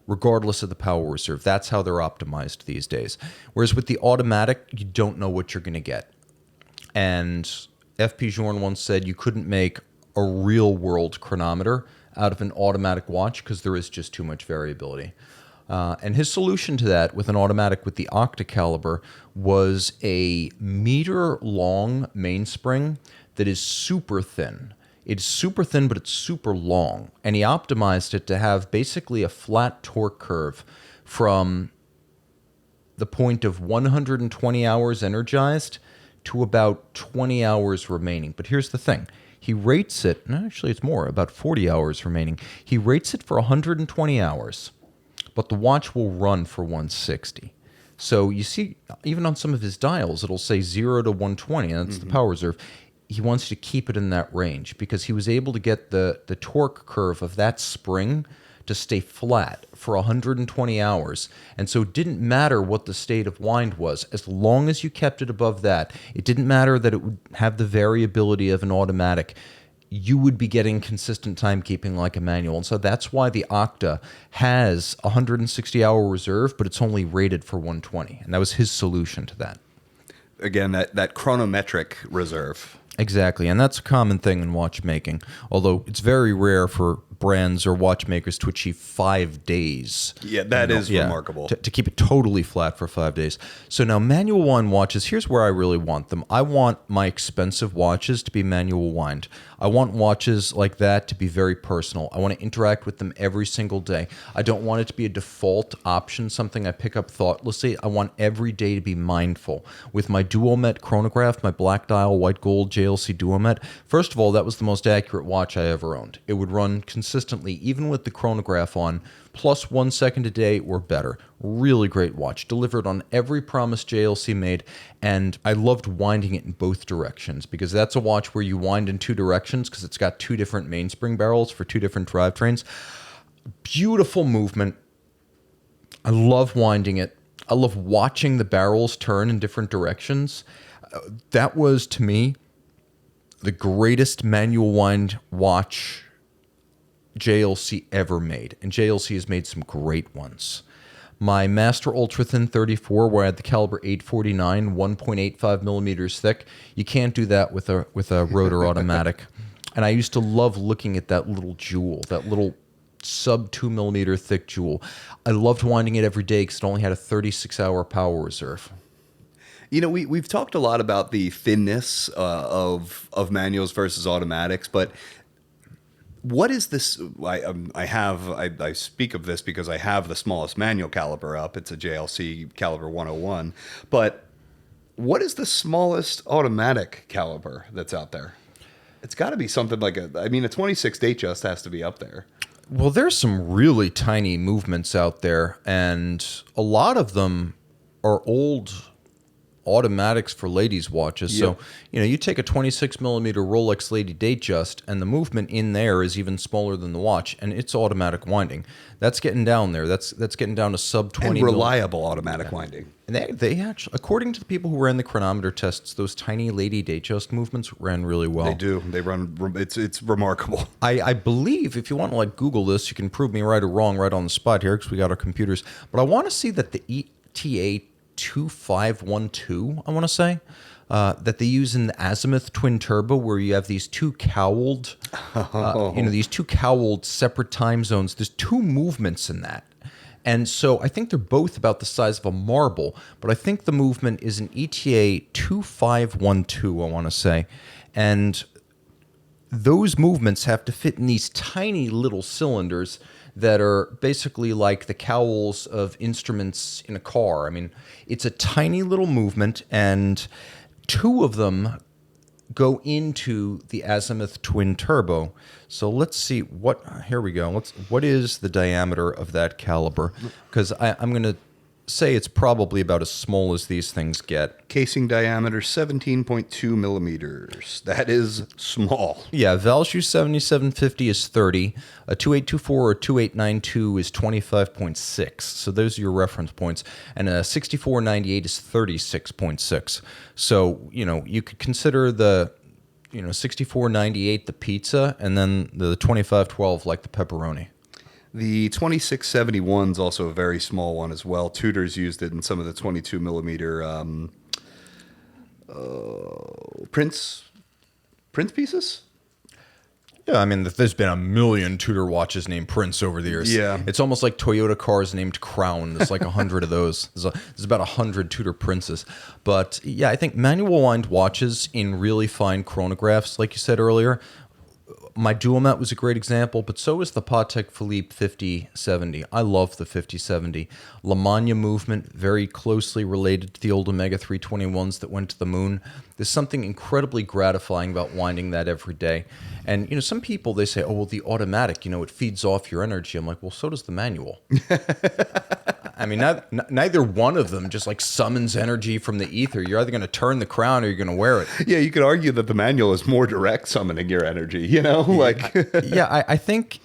regardless of the power reserve. That's how they're optimized these days. Whereas with the automatic, you don't know what you're going to get. And F.P. Journe once said you couldn't make a real world chronometer out of an automatic watch because there is just too much variability. And his solution to that with an automatic with the Octa caliber was a meter long mainspring that is super thin. It's super thin, but it's super long. And he optimized it to have basically a flat torque curve from the point of 120 hours energized to about 20 hours remaining. But here's the thing. He rates it, and actually it's more, about 40 hours remaining. He rates it for 120 hours, but the watch will run for 160. So you see, even on some of his dials, it'll say 0 to 120, and that's the power reserve. He wants you to keep it in that range because he was able to get the torque curve of that spring to stay flat for 120 hours. And so it didn't matter what the state of wind was. As long as you kept it above that, it didn't matter that it would have the variability of an automatic. You would be getting consistent timekeeping like a manual. And so that's why the Octa has a 160-hour reserve, but it's only rated for 120. And that was his solution to that. Again, that chronometric reserve. Exactly, and that's a common thing in watchmaking, although it's very rare for brands or watchmakers to achieve 5 days. Yeah, that is remarkable. To keep it totally flat for 5 days. So now manual wind watches, here's where I really want them. I want my expensive watches to be manual wind. I want watches like that to be very personal. I want to interact with them every single day. I don't want it to be a default option, something I pick up thoughtlessly. I want every day to be mindful. With my Duomet chronograph, my black dial, white gold JLC Duomet, first of all, that was the most accurate watch I ever owned. It would run consistently, even with the chronograph on, plus 1 second a day or better. Really great watch. Delivered on every promise JLC made, and I loved winding it in both directions because that's a watch where you wind in two directions because it's got two different mainspring barrels for two different drivetrains. Beautiful movement. I love winding it. I love watching the barrels turn in different directions. That was, to me, the greatest manual wind watch JLC ever made, and JLC has made some great ones. My Master Ultra Thin 34, where I had the caliber 849, 1.85 millimeters thick, you can't do that with a rotor automatic. And I used to love looking at that little jewel, that little sub 2 millimeter thick jewel. I loved winding it every day because it only had a 36-hour power reserve. We've talked a lot about the thinness of manuals versus automatics, but what is this? I speak of this because I have the smallest manual caliber up. It's a JLC caliber 101. But what is the smallest automatic caliber that's out there? It's got to be something like a 26 Datejust has to be up there. Well, there's some really tiny movements out there, and a lot of them are old automatics for ladies' watches. Yep. So, you take a 26 millimeter Rolex Lady Datejust, and the movement in there is even smaller than the watch, and it's automatic winding. That's getting down there. That's getting down to sub 20. And reliable automatic winding. And they actually, according to the people who ran the chronometer tests, those tiny Lady Datejust movements ran really well. They do. They run. It's remarkable. I believe if you want to Google this, you can prove me right or wrong right on the spot here because we got our computers. But I want to see that the ETA 2512, I want to say, that they use in the Azimuth twin turbo, where you have these two cowled, these two cowled separate time zones. There's two movements in that. And so I think they're both about the size of a marble, but I think the movement is an ETA 2512, I want to say. And those movements have to fit in these tiny little cylinders that are basically like the cowls of instruments in a car. I mean, it's a tiny little movement, and two of them go into the azimuth twin turbo. So let's see here we go. What is the diameter of that caliber? Because I'm going to say it's probably about as small as these things get. Casing diameter 17.2 millimeters. That is small. Yeah, Valjoux 7750 is 30. A 2824 or 2892 is 25.6. So those are your reference points. And a 6498 is 36.6. So, you could consider the 6498 the pizza, and then the 2512 like the pepperoni. The 2671 is also a very small one as well. Tudor's used it in some of the 22 millimeter Prince pieces. Yeah, I mean, there's been a million Tudor watches named Prince over the years. Yeah. It's almost like Toyota cars named Crown. There's like 100 of those. There's about 100 Tudor Princes. But yeah, I think manual wind watches in really fine chronographs, like you said earlier, my Duomet was a great example, but so is the Patek Philippe 5070. I love the 5070. La Manna movement, very closely related to the old Omega 321s that went to the moon. There's something incredibly gratifying about winding that every day. And, some people, they say, oh, well, the automatic, it feeds off your energy. I'm like, well, so does the manual. I mean, neither one of them just like summons energy from the ether. You're either going to turn the crown or you're going to wear it. Yeah, you could argue that the manual is more direct summoning your energy, I think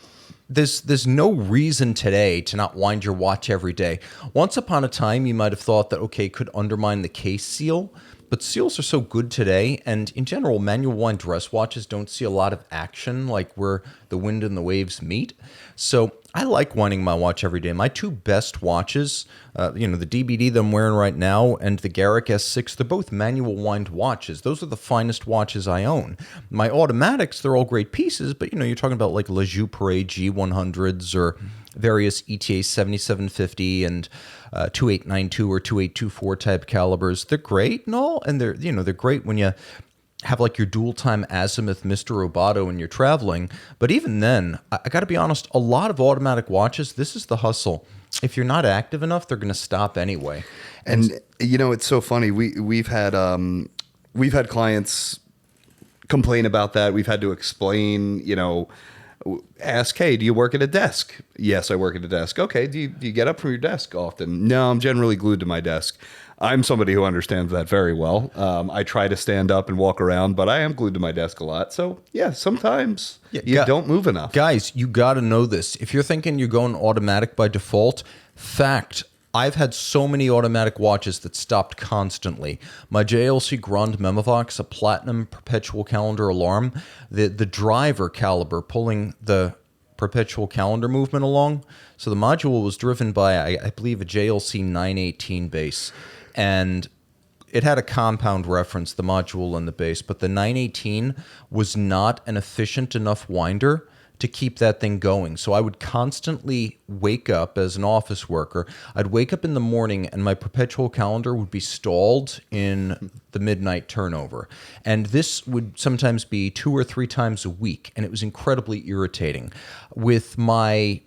there's no reason today to not wind your watch every day. Once upon a time, you might have thought that, okay, it could undermine the case seal. But seals are so good today, and in general, manual wind dress watches don't see a lot of action, like where the wind and the waves meet. So I like winding my watch every day. My two best watches, the DBD that I'm wearing right now and the Garrick S6, they're both manual wind watches. Those are the finest watches I own. My automatics, they're all great pieces, but you're talking about like La Joux G100s or various ETA 7750 and 2892 or 2824 type calibers. They're great and all, and they're great when you have like your dual time azimuth Mr. Roboto and you're traveling. But even then, I got to be honest, a lot of automatic watches, this is the hustle. If you're not active enough, they're going to stop anyway. And it's so funny. We've had clients complain about that. We've had to explain, ask, hey, do you work at a desk? Yes, I work at a desk. Okay, do you get up from your desk often? No, I'm generally glued to my desk. I'm somebody who understands that very well. I try to stand up and walk around, but I am glued to my desk a lot. So yeah, sometimes you don't move enough. Guys, you got to know this. If you're thinking you're going automatic by default, fact, I've had so many automatic watches that stopped constantly. My JLC Grand Memovox, a platinum perpetual calendar alarm, the driver caliber pulling the perpetual calendar movement along. So the module was driven by, I believe, a JLC 918 base. And it had a compound reference, the module and the base, but the 918 was not an efficient enough winder to keep that thing going. So I would constantly wake up as an office worker. I'd wake up in the morning and my perpetual calendar would be stalled in the midnight turnover. And this would sometimes be 2 or 3 times a week. And it was incredibly irritating. With my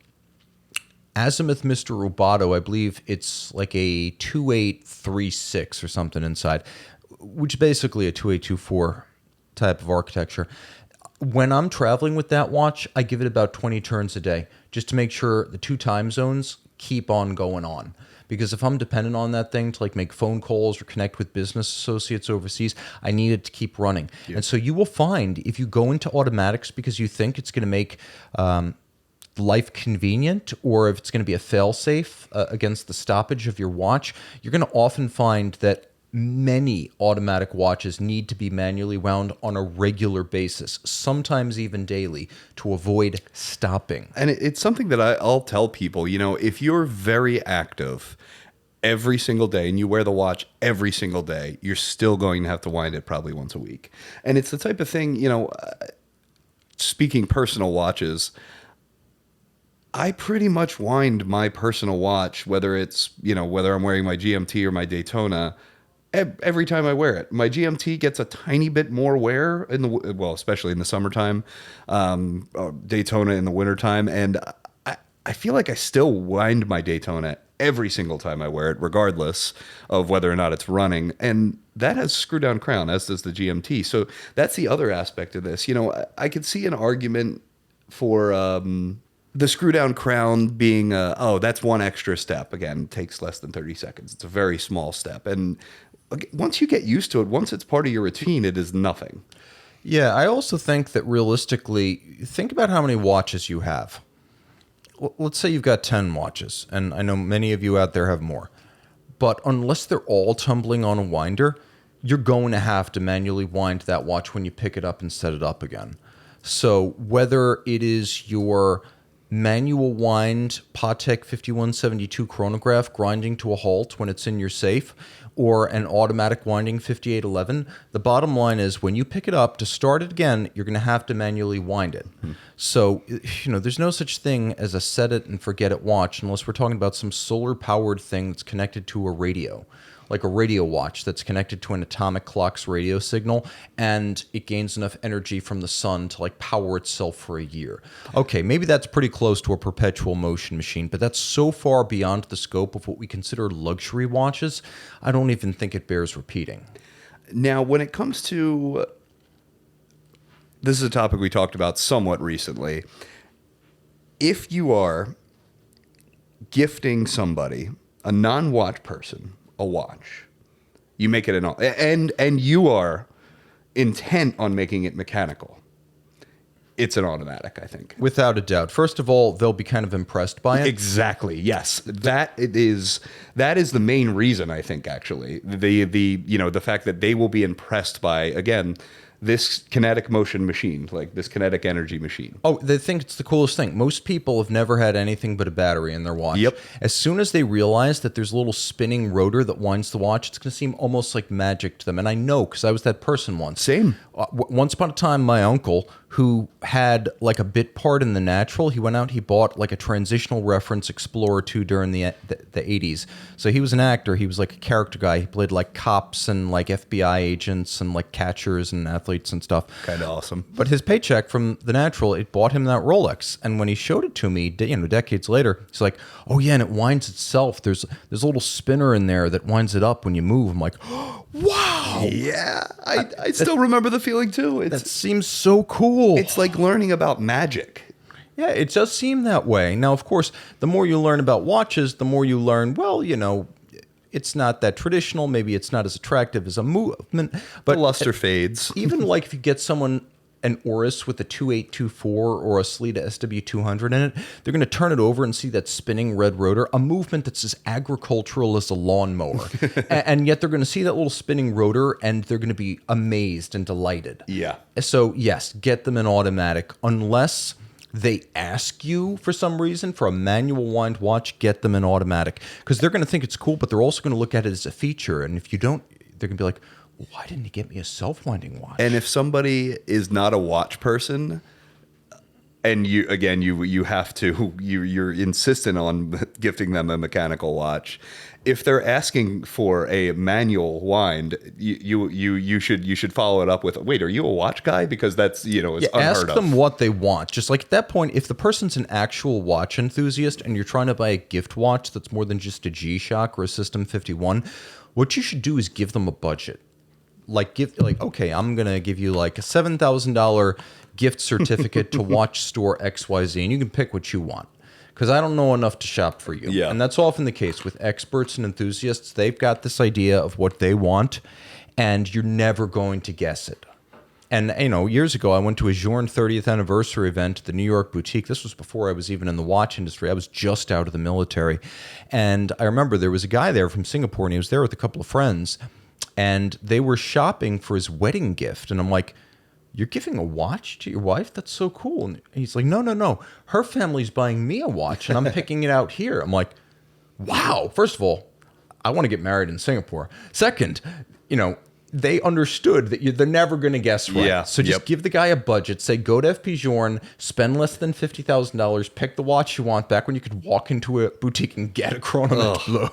azimuth Mr. Roboto, I believe it's like a 2836 or something inside, which is basically a 2824 type of architecture. When I'm traveling with that watch, I give it about 20 turns a day just to make sure the 2 time zones keep on going on. Because if I'm dependent on that thing to like make phone calls or connect with business associates overseas, I need it to keep running. Yeah. And so you will find if you go into automatics because you think it's going to make life convenient, or if it's going to be a fail-safe against the stoppage of your watch, you're going to often find that many automatic watches need to be manually wound on a regular basis, sometimes even daily, to avoid stopping. And it's something that I'll tell people, if you're very active every single day and you wear the watch every single day, you're still going to have to wind it probably once a week. And it's the type of thing, speaking personal watches, I pretty much wind my personal watch, whether it's, whether I'm wearing my GMT or my Daytona, every time I wear it. My GMT gets a tiny bit more wear especially in the summertime, Daytona in the wintertime. And I feel like I still wind my Daytona every single time I wear it, regardless of whether or not it's running. And that has screw down crown, as does the GMT. So that's the other aspect of this. I could see an argument for the screw down crown being, that's one extra step. Again, it takes less than 30 seconds. It's a very small step. And once you get used to it, once it's part of your routine, it is nothing. Yeah, I also think that realistically, think about how many watches you have. Let's say you've got 10 watches, and I know many of you out there have more. But unless they're all tumbling on a winder, you're going to have to manually wind that watch when you pick it up and set it up again. So whether it is your manual wind Patek 5172 chronograph grinding to a halt when it's in your safe, or an automatic winding 5811, the bottom line is when you pick it up to start it again, you're going to have to manually wind it. So, there's no such thing as a set it and forget it watch unless we're talking about some solar powered thing that's connected to a radio, like a radio watch that's connected to an atomic clock's radio signal, and it gains enough energy from the sun to power itself for a year. Okay, maybe that's pretty close to a perpetual motion machine, but that's so far beyond the scope of what we consider luxury watches, I don't even think it bears repeating. Now, when it comes to, this is a topic we talked about somewhat recently. If you are gifting somebody, a non-watch person, a watch, you make it and you are intent on making it mechanical, it's an automatic, I think. Without a doubt. First of all, they'll be kind of impressed by it. Exactly. Yes. That is the main reason, I think, actually. The fact that they will be impressed by, again, this kinetic motion machine, like this kinetic energy machine. Oh, they think it's the coolest thing. Most people have never had anything but a battery in their watch. Yep. As soon as they realize that there's a little spinning rotor that winds the watch, it's going to seem almost like magic to them. And I know, because I was that person once. Same. Once upon a time, my uncle, who had a bit part in the Natural, he went out, he bought a transitional reference Explorer 2 during the 80s. So he was an actor. He was a character guy. He played cops and FBI agents and catchers and athletes and stuff. Kind of awesome. But his paycheck from the Natural, it bought him that Rolex. And when he showed it to me, decades later, he's like, "Oh yeah, and it winds itself. There's a little spinner in there that winds it up when you move." I'm like, oh, wow. Yeah, I still remember the feeling too. That seems so cool. It's like learning about magic. Yeah, it does seem that way. Now, of course, the more you learn about watches, the more you learn, it's not that traditional. Maybe it's not as attractive as a movement. But the luster fades. Even if you get someone an Oris with a 2824 or a Sleeta SW200 in it, they're going to turn it over and see that spinning red rotor, a movement that's as agricultural as a lawnmower. And yet they're going to see that little spinning rotor and they're going to be amazed and delighted. Yeah. So yes, get them an automatic. Unless they ask you for some reason for a manual wind watch, get them an automatic. Because they're going to think it's cool, but they're also going to look at it as a feature. And if you don't, they're going to be like, why didn't he get me a self-winding watch? And if somebody is not a watch person, and you're insistent on gifting them a mechanical watch, if they're asking for a manual wind, you should follow it up with, wait, are you a watch guy? Because that's is unheard of. Ask them what they want. Just at that point, if the person's an actual watch enthusiast and you're trying to buy a gift watch that's more than just a G-Shock or a System 51, what you should do is give them a budget. Okay, I'm going to give you a $7,000 gift certificate to watch store XYZ, and you can pick what you want. Because I don't know enough to shop for you. Yeah. And that's often the case with experts and enthusiasts. They've got this idea of what they want, and you're never going to guess it. And, years ago, I went to a Journe 30th anniversary event at the New York boutique. This was before I was even in the watch industry. I was just out of the military. And I remember there was a guy there from Singapore, and he was there with a couple of friends. And they were shopping for his wedding gift. And I'm like, you're giving a watch to your wife? That's so cool. And he's like, no. Her family's buying me a watch, and I'm picking it out here. I'm like, wow. First of all, I want to get married in Singapore. Second, they understood that they're never going to guess right. Yeah. So just give the guy a budget. Say, go to FP Journe, spend less than $50,000, pick the watch you want back when you could walk into a boutique and get a chronometer.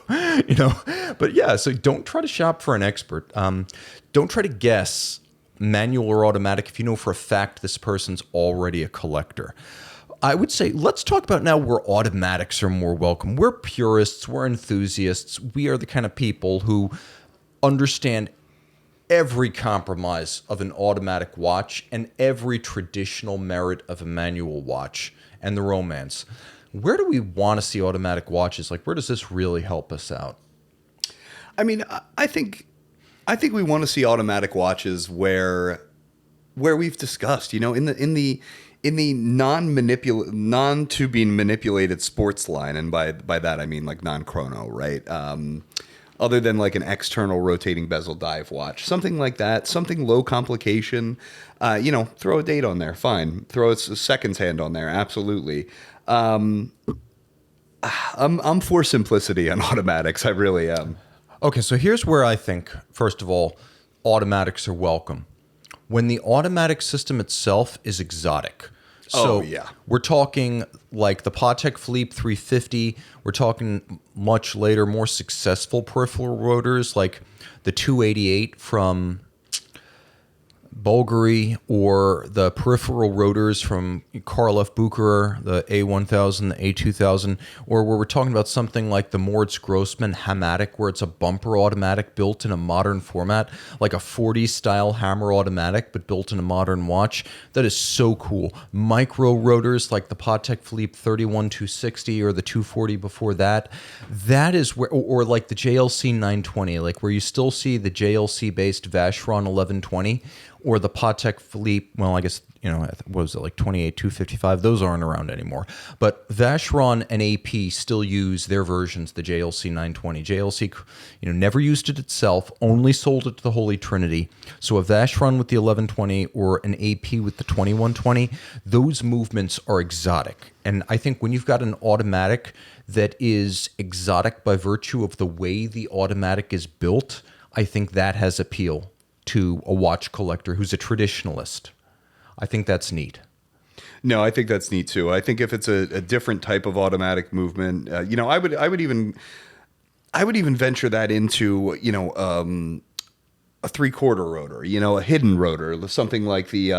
But yeah, so don't try to shop for an expert. Don't try to guess manual or automatic if you know for a fact this person's already a collector. I would say let's talk about now where automatics are more welcome. We're purists, we're enthusiasts. We are the kind of people who understand every compromise of an automatic watch and every traditional merit of a manual watch and the romance. Where do we want to see automatic watches? Like, where does this really help us out? I mean, I think we want to see automatic watches where we've discussed, in the non to be manipulated sports line, and by that I mean like non-chrono, right? Other than like an external rotating bezel dive watch, something like that, something low complication. Throw a date on there, fine. Throw a seconds hand on there, absolutely. I'm for simplicity on automatics. I really am. Okay, so here's where I think, first of all, automatics are welcome. When the automatic system itself is exotic. So we're talking like the Patek Philippe 350. We're talking much later, more successful peripheral rotors like the 288 from Bulgari, or the peripheral rotors from Karl F. Bucherer, the A1000, the A2000, or where we're talking about something like the Moritz Grossman Hamatic, where it's a bumper automatic built in a modern format, like a 40s style hammer automatic, but built in a modern watch. That is so cool. Micro rotors like the Patek Philippe 31260 or the 240 before that. That is where, or like the JLC 920, like where you still see the JLC based Vacheron 1120. Or the Patek Philippe, well, I guess, what was it, like 28, 255? Those aren't around anymore. But Vacheron and AP still use their versions, the JLC 920. JLC, never used it itself, only sold it to the Holy Trinity. So a Vacheron with the 1120 or an AP with the 2120, those movements are exotic. And I think when you've got an automatic that is exotic by virtue of the way the automatic is built, I think that has appeal to a watch collector who's a traditionalist. I think that's neat. No, I think that's neat too. I think if it's a different type of automatic movement, I would even venture that into a 3/4 rotor, a hidden rotor, something like the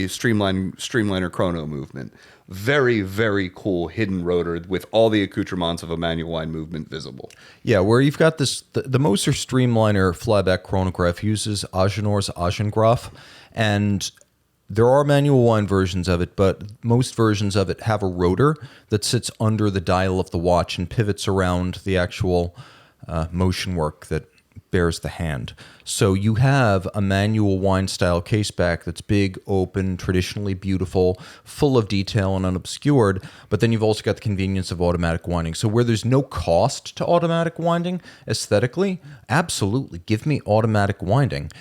Streamliner Chrono movement. Very, very cool hidden rotor with all the accoutrements of a manual line movement visible. Yeah, where you've got this, the Moser Streamliner flyback chronograph uses Agenor's Agengraph, and there are manual line versions of it, but most versions of it have a rotor that sits under the dial of the watch and pivots around the actual motion work that bears the hand. So you have a manual wind style caseback that's big, open, traditionally beautiful, full of detail and unobscured, but then you've also got the convenience of automatic winding. So where there's no cost to automatic winding aesthetically, absolutely, give me automatic winding.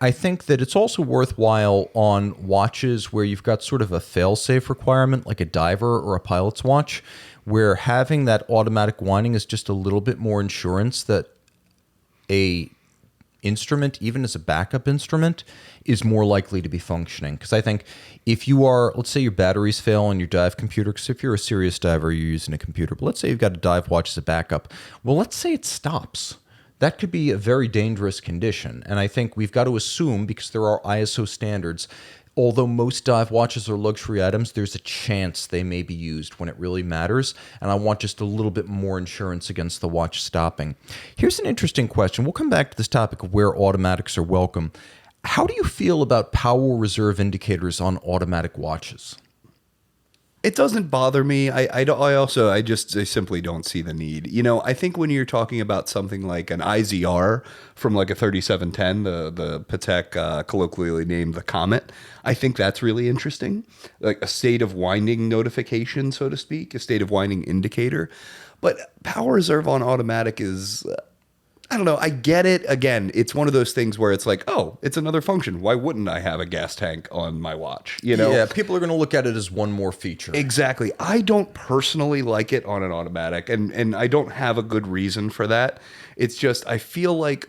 I think that it's also worthwhile on watches where you've got sort of a fail-safe requirement, like a diver or a pilot's watch, where having that automatic winding is just a little bit more insurance that a instrument, even as a backup instrument, is more likely to be functioning. Because I think if you are, let's say your batteries fail on your dive computer, because if you're a serious diver, you're using a computer, but let's say you've got a dive watch as a backup. Well, let's say it stops. That could be a very dangerous condition. And I think we've got to assume, because there are ISO standards, although most dive watches are luxury items, there's a chance they may be used when it really matters, and I want just a little bit more insurance against the watch stopping. Here's an interesting question. We'll come back to this topic of where automatics are welcome. How do you feel about power reserve indicators on automatic watches? It doesn't bother me. I simply don't see the need. I think when you're talking about something like an IZR from like a 3710, the Patek colloquially named the Comet, I think that's really interesting. Like a state of winding notification, so to speak, a state of winding indicator. But power reserve on automatic is, I don't know. I get it. Again, it's one of those things where it's like, oh, it's another function. Why wouldn't I have a gas tank on my watch? Yeah, people are going to look at it as one more feature. Exactly. I don't personally like it on an automatic, and I don't have a good reason for that. It's just, I feel like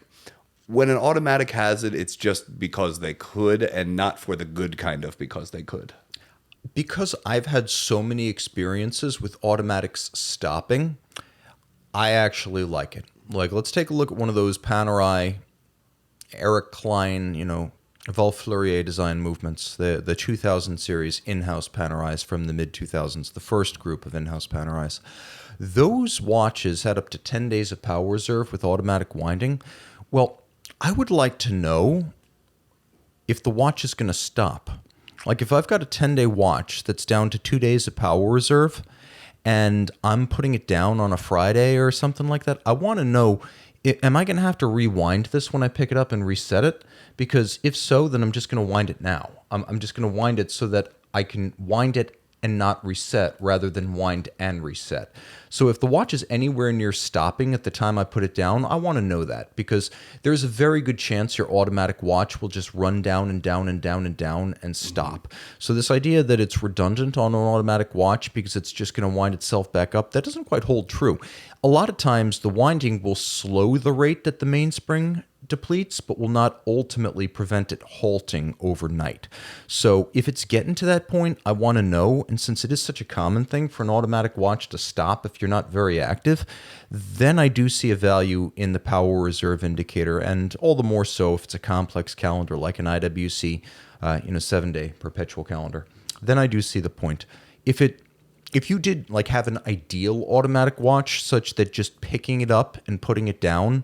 when an automatic has it, it's just because they could, and not for the good kind of because they could. Because I've had so many experiences with automatics stopping, I actually like it. Like, let's take a look at one of those Panerai, Eric Klein, Valfleurier design movements, the 2000 series in-house Panerais from the mid-2000s, the first group of in-house Panerais. Those watches had up to 10 days of power reserve with automatic winding. Well, I would like to know if the watch is going to stop. Like, if I've got a 10-day watch that's down to 2 days of power reserve and I'm putting it down on a Friday or something like that, I want to know, am I going to have to rewind this when I pick it up and reset it? Because if so, then I'm just going to wind it now. I'm just going to wind it so that I can wind it and not reset rather than wind and reset. So if the watch is anywhere near stopping at the time I put it down, I want to know that, because there's a very good chance your automatic watch will just run down and down and down and down and stop. So this idea that it's redundant on an automatic watch because it's just going to wind itself back up, that doesn't quite hold true. A lot of times the winding will slow the rate that the mainspring depletes, but will not ultimately prevent it halting overnight. So if it's getting to that point, I want to know, and since it is such a common thing for an automatic watch to stop if you're not very active, then I do see a value in the power reserve indicator, and all the more so if it's a complex calendar like an IWC, 7-day perpetual calendar. Then I do see the point. If you did like have an ideal automatic watch such that just picking it up and putting it down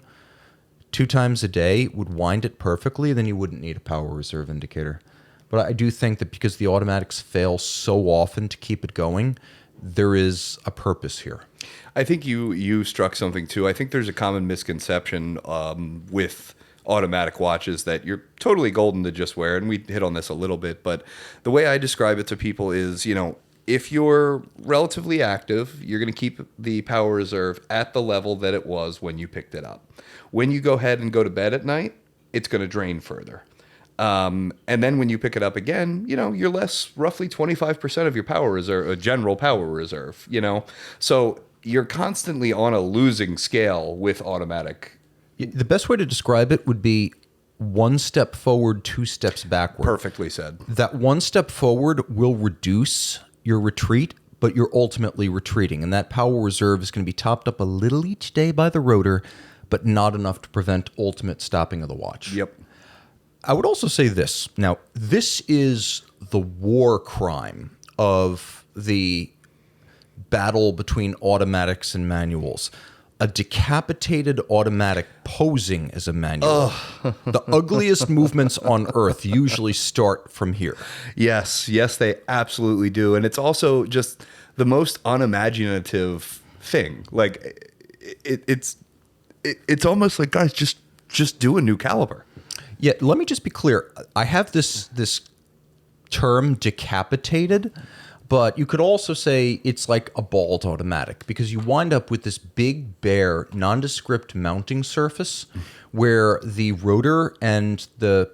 2 times a day would wind it perfectly, then you wouldn't need a power reserve indicator. But I do think that because the automatics fail so often to keep it going, there is a purpose here. I think you struck something too. I think there's a common misconception with automatic watches that you're totally golden to just wear, and we hit on this a little bit, but the way I describe it to people is, if you're relatively active, you're going to keep the power reserve at the level that it was when you picked it up. When you go ahead and go to bed at night, it's going to drain further. And then when you pick it up again, you're less roughly 25% of your power reserve, general power reserve, So you're constantly on a losing scale with automatic. The best way to describe it would be 1 step forward, 2 steps backward. Perfectly said. That 1 step forward will reduce your retreat, but you're ultimately retreating. And that power reserve is going to be topped up a little each day by the rotor, but not enough to prevent ultimate stopping of the watch. Yep. I would also say this. Now, this is the war crime of the battle between automatics and manuals. A decapitated automatic posing as a manual. The ugliest movements on earth usually start from here. Yes, they absolutely do. And it's also just the most unimaginative thing. Like, it's almost like, guys, just do a new caliber. Yeah, let me just be clear. I have this term decapitated, but you could also say it's like a bald automatic, because you wind up with this big, bare, nondescript mounting surface where the rotor and the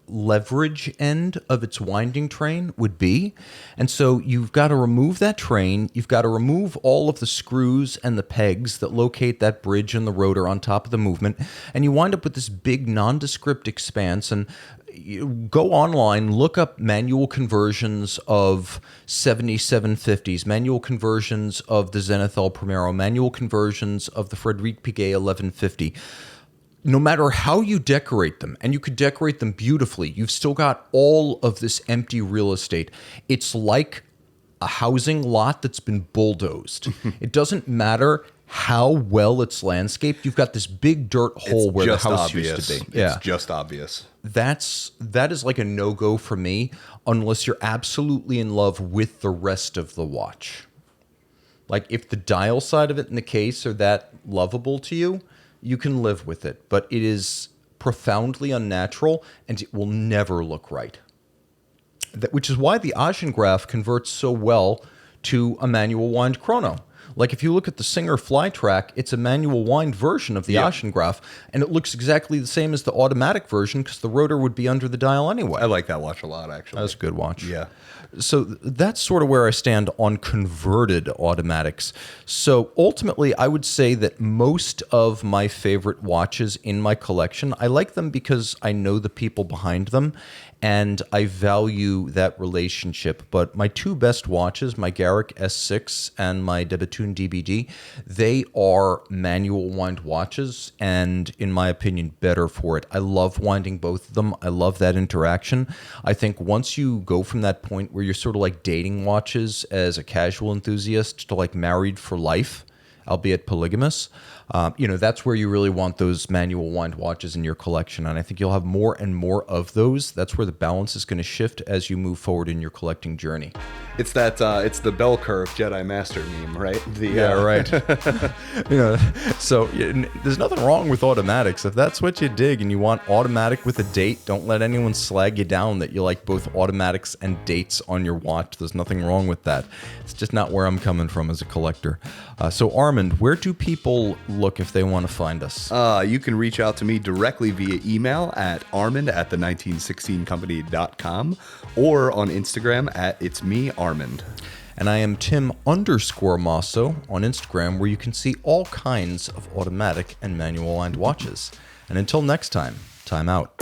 leverage end of its winding train would be. And so you've got to remove that train. You've got to remove all of the screws and the pegs that locate that bridge and the rotor on top of the movement. And you wind up with this big nondescript expanse. And you go online, look up manual conversions of 7750s, manual conversions of the Zenithal Primero, manual conversions of the Frederic Piguet 1150. No matter how you decorate them, and you could decorate them beautifully, you've still got all of this empty real estate. It's like a housing lot that's been bulldozed. It doesn't matter how well it's landscaped. You've got this big dirt hole where the house used to be. It's just obvious. That is like a no-go for me unless you're absolutely in love with the rest of the watch. Like, if the dial side of it and the case are that lovable to you, you can live with it, but it is profoundly unnatural and it will never look right. Which is why the Agengraph converts so well to a manual wind chrono. Like, if you look at the Singer Flytrack, it's a manual wind version of the Agengraph, and it looks exactly the same as the automatic version because the rotor would be under the dial anyway. I like that watch a lot, actually. That's a good watch. Yeah. So that's sort of where I stand on converted automatics. So ultimately, I would say that most of my favorite watches in my collection, I like them because I know the people behind them, and I value that relationship. But my two best watches, my Garrick S6 and my de Bethune DBD, they are manual wind watches, and in my opinion, better for it. I love winding both of them. I love that interaction. I think once you go from that point where you're sort of like dating watches as a casual enthusiast to like married for life, albeit polygamous, that's where you really want those manual wind watches in your collection. And I think you'll have more and more of those. That's where the balance is going to shift as you move forward in your collecting journey. It's that it's the bell curve Jedi Master meme, right? Right. So there's nothing wrong with automatics. If that's what you dig and you want automatic with a date, don't let anyone slag you down that you like both automatics and dates on your watch. There's nothing wrong with that. It's just not where I'm coming from as a collector. So Armand, where do people look if they want to find us? You can reach out to me directly via email at armand@the1916company.com or on Instagram at it's me, Armand. And I am Tim_Masso on Instagram, where you can see all kinds of automatic and manual wind watches. And until next time, time out.